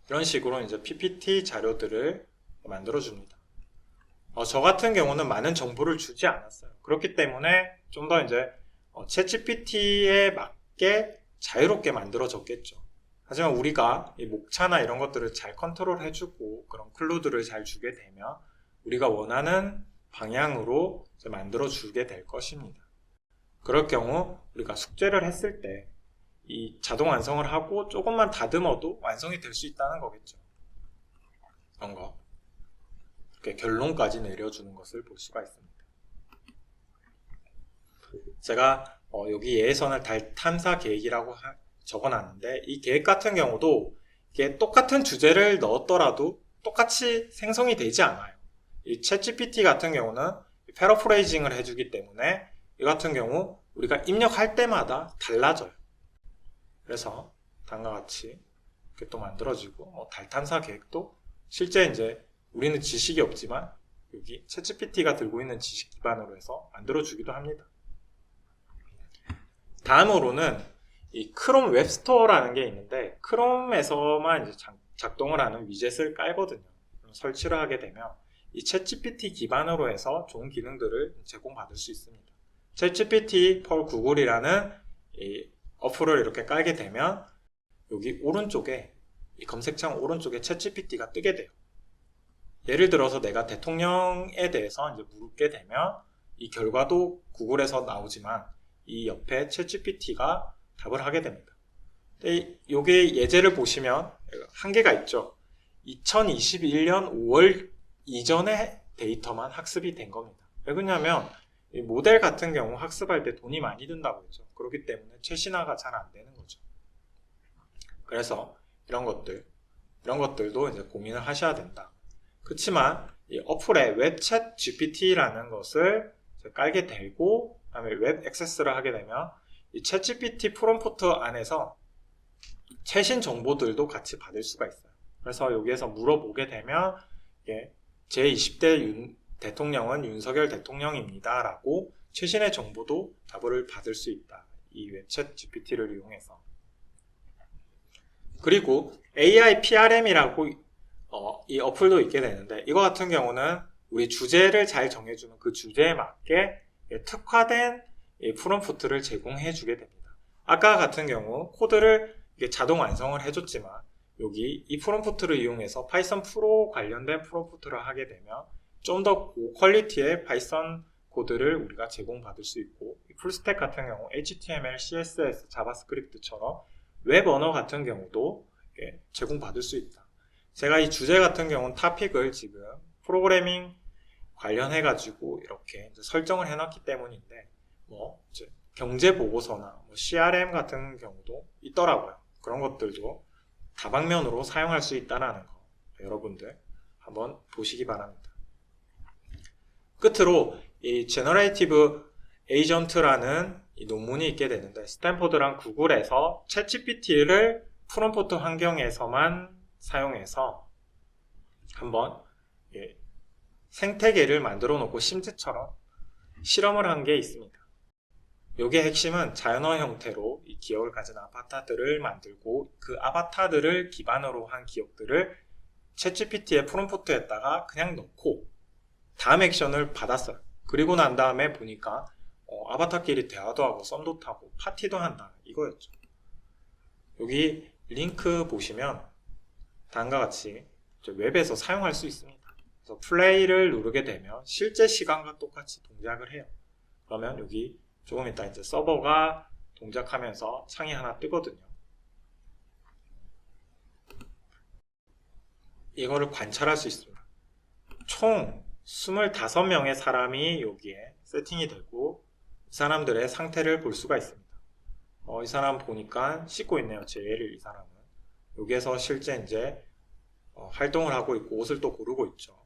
Speaker 1: 이런 식으로 이제 PPT 자료들을 만들어 줍니다. 저 같은 경우는 많은 정보를 주지 않았어요. 그렇기 때문에 좀 더 이제 챗GPT에 맞게 자유롭게 만들어졌겠죠. 하지만 우리가 이 목차나 이런 것들을 잘 컨트롤 해주고 그런 클루드를 잘 주게 되면 우리가 원하는 방향으로 만들어 주게 될 것입니다. 그럴 경우 우리가 숙제를 했을 때 이 자동 완성을 하고 조금만 다듬어도 완성이 될 수 있다는 거겠죠. 그런 거. 이렇게 결론까지 내려주는 것을 볼 수가 있습니다. 제가 여기 예선을 달 탐사 계획이라고 적어놨는데 이 계획 같은 경우도 이게 똑같은 주제를 넣었더라도 똑같이 생성이 되지 않아요. 이 챗GPT 같은 경우는 패러프레이징을 해주기 때문에 이 같은 경우 우리가 입력할 때마다 달라져요. 그래서 다음과 같이 이렇게 또 만들어지고 달 탐사 계획도 실제 이제 우리는 지식이 없지만 여기 챗GPT가 들고 있는 지식 기반으로 해서 만들어주기도 합니다. 다음으로는 이 크롬 웹스토어라는 게 있는데 크롬에서만 이제 작동을 하는 위젯을 깔거든요. 설치를 하게 되면 이 챗GPT 기반으로 해서 좋은 기능들을 제공받을 수 있습니다. 챗GPT for 구글이라는 이 어플을 이렇게 깔게 되면 여기 오른쪽에 이 검색창 오른쪽에 챗GPT가 뜨게 돼요. 예를 들어서 내가 대통령에 대해서 이제 물게 되면 이 결과도 구글에서 나오지만 이 옆에 챗GPT가 답을 하게 됩니다. 근데 요게 예제를 보시면 한계가 있죠. 2021년 5월 이전에 데이터만 학습이 된 겁니다. 왜 그러냐면 이 모델 같은 경우 학습할 때 돈이 많이 든다고 했죠. 그렇기 때문에 최신화가 잘 안 되는 거죠. 그래서 이런 것들도 이제 고민을 하셔야 된다. 그렇지만 이 어플에 웹챗 GPT라는 것을 깔게 되고 그다음에 웹 액세스를 하게 되면 이 챗 GPT 프롬프트 안에서 최신 정보들도 같이 받을 수가 있어요. 그래서 여기에서 물어보게 되면 제20대 대통령은 윤석열 대통령입니다 라고 최신의 정보도 답을 받을 수 있다. 이 웹챗 GPT를 이용해서. 그리고 AI PRM이라고 이 어플도 있게 되는데 이거 같은 경우는 우리 주제를 잘 정해주는 그 주제에 맞게 특화된 프롬프트를 제공해 주게 됩니다. 아까 같은 경우 코드를 자동 완성을 해줬지만 여기 이 프롬프트를 이용해서 파이썬 프로 관련된 프롬프트를 하게 되면 좀 더 고퀄리티의 파이썬 코드를 우리가 제공받을 수 있고 풀스택 같은 경우 HTML, CSS, 자바스크립트처럼 웹 언어 같은 경우도 제공받을 수 있다. 제가 이 주제 같은 경우는 토픽을 지금 프로그래밍 관련해 가지고 이렇게 설정을 해놨기 때문인데 이제 경제 보고서나 CRM 같은 경우도 있더라고요. 그런 것들도 다방면으로 사용할 수 있다는 거 여러분들 한번 보시기 바랍니다. 끝으로 이 제너레이티브 에이전트라는 이 논문이 있게 되는데 스탠포드랑 구글에서 챗GPT를 프롬프트 환경에서만 사용해서 한번 생태계를 만들어 놓고 심지처럼 실험을 한 게 있습니다. 요게 핵심은 자연어 형태로 이 기억을 가진 아바타들을 만들고 그 아바타들을 기반으로 한 기억들을 챗GPT의 프롬프트에다가 그냥 넣고 다음 액션을 받았어요. 그리고 난 다음에 보니까 아바타끼리 대화도 하고 썸도 타고 파티도 한다 이거였죠. 여기 링크 보시면 다음과 같이 웹에서 사용할 수 있습니다. 그래서 플레이를 누르게 되면 실제 시간과 똑같이 동작을 해요. 그러면 여기 조금 이따 이제 서버가 동작하면서 창이 하나 뜨거든요. 이거를 관찰할 수 있습니다. 총 25명의 사람이 여기에 세팅이 되고 이 사람들의 상태를 볼 수가 있습니다. 이 사람 보니까 씻고 있네요. 제 예를 이 사람은 여기에서 실제 이제 활동을 하고 있고 옷을 또 고르고 있죠.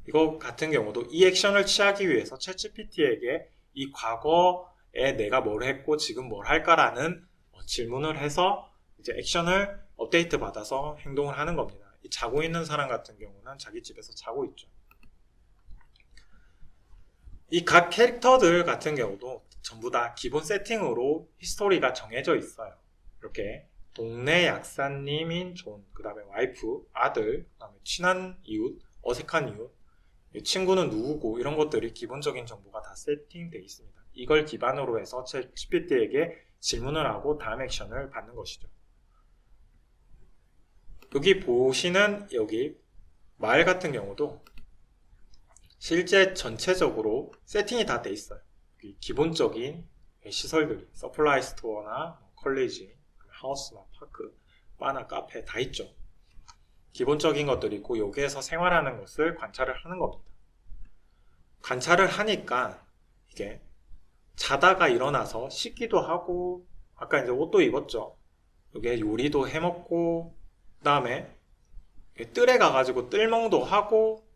Speaker 1: 이거 같은 경우도 이 액션을 취하기 위해서 챗GPT에게 이 과거에 내가 뭘 했고 지금 뭘 할까라는 질문을 해서 이제 액션을 업데이트 받아서 행동을 하는 겁니다. 이 자고 있는 사람 같은 경우는 자기 집에서 자고 있죠. 이 각 캐릭터들 같은 경우도 전부 다 기본 세팅으로 히스토리가 정해져 있어요. 이렇게 동네 약사님인 존, 그 다음에 와이프, 아들, 그 다음에 친한 이웃, 어색한 이웃, 친구는 누구고 이런 것들이 기본적인 정보가 다 세팅되어 있습니다. 이걸 기반으로 해서 챗GPT에게 질문을 하고 다음 액션을 받는 것이죠. 여기 보시는 여기 말 같은 경우도 실제 전체적으로 세팅이 다 돼 있어요. 기본적인 시설들이 서플라이 스토어나 컬리지, 하우스나 파크, 바나 카페 다 있죠. 기본적인 것들이 있고 여기에서 생활하는 것을 관찰을 하는 겁니다. 관찰을 하니까 이게 자다가 일어나서 씻기도 하고 아까 이제 옷도 입었죠. 여기에 요리도 해먹고 그 다음에 뜰에 가가지고 뜰멍도 하고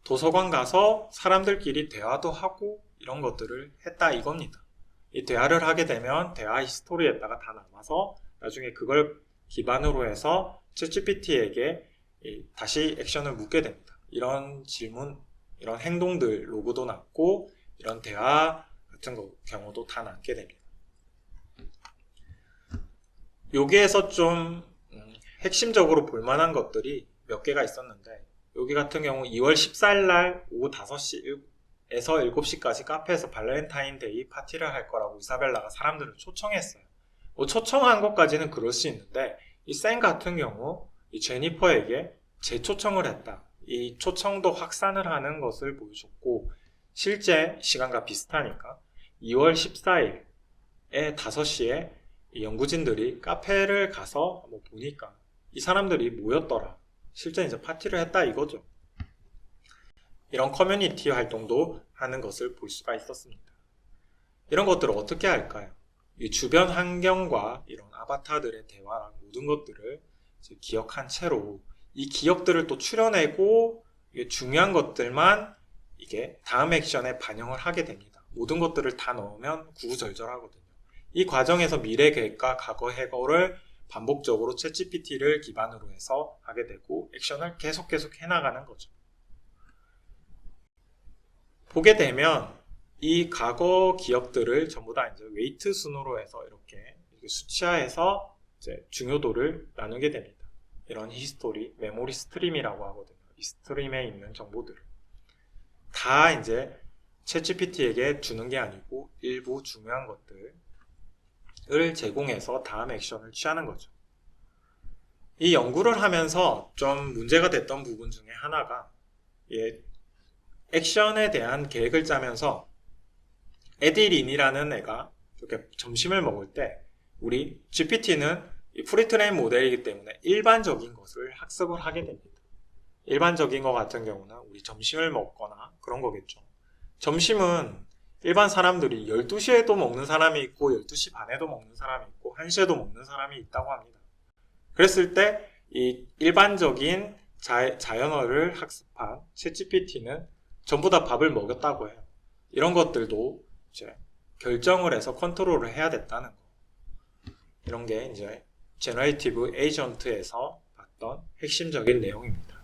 Speaker 1: 도서관 가서 사람들끼리 대화도 하고 이런 것들을 했다 이겁니다. 이 대화를 하게 되면 대화 히스토리에다가 다 남아서 나중에 그걸 기반으로 해서 챗GPT에게 다시 액션을 묻게 됩니다. 이런 질문, 이런 행동들 로그도 남고 이런 대화 같은 경우도 다 남게 됩니다. 여기에서 좀 핵심적으로 볼만한 것들이 몇 개가 있었는데 여기 같은 경우 2월 14일 날 오후 5시에서 7시까지 카페에서 발렌타인데이 파티를 할 거라고 이사벨라가 사람들을 초청했어요. 초청한 것까지는 그럴 수 있는데 이 샘 같은 경우 이 제니퍼에게 재초청을 했다. 이 초청도 확산을 하는 것을 보여줬고 실제 시간과 비슷하니까 2월 14일에 5시에 이 연구진들이 카페를 가서 한번 보니까 이 사람들이 모였더라. 실제 이제 파티를 했다 이거죠. 이런 커뮤니티 활동도 하는 것을 볼 수가 있었습니다. 이런 것들을 어떻게 할까요? 이 주변 환경과 이런 아바타들의 대화랑 모든 것들을 이제 기억한 채로 이 기억들을 또 추려내고 이게 중요한 것들만 이게 다음 액션에 반영을 하게 됩니다. 모든 것들을 다 넣으면 구구절절하거든요. 이 과정에서 미래 계획과 과거 해결을 반복적으로 챗GPT를 기반으로 해서 하게 되고 액션을 계속 해나가는 거죠. 보게 되면 이 과거 기억들을 전부 다 이제 웨이트 순으로 해서 이렇게 수치화해서 이제 중요도를 나누게 됩니다. 이런 히스토리, 메모리 스트림이라고 하거든요. 이 스트림에 있는 정보들을 다 이제 챗GPT에게 주는 게 아니고 일부 중요한 것들을 제공해서 다음 액션을 취하는 거죠. 이 연구를 하면서 좀 문제가 됐던 부분 중에 하나가 액션에 대한 계획을 짜면서 에디린이라는 애가 이렇게 점심을 먹을 때 우리 GPT는 프리트레인 모델이기 때문에 일반적인 것을 학습을 하게 됩니다. 일반적인 것 같은 경우는 우리 점심을 먹거나 그런 거겠죠. 점심은 일반 사람들이 12시에도 먹는 사람이 있고 12시 반에도 먹는 사람이 있고 1시에도 먹는 사람이 있다고 합니다. 그랬을 때 이 일반적인 자연어를 학습한 챗GPT는 전부 다 밥을 먹였다고 해요. 이런 것들도 이제 결정을 해서 컨트롤을 해야 됐다는 거. 이런 게 이제 제너레이티브 에이전트에서 봤던 핵심적인 내용입니다.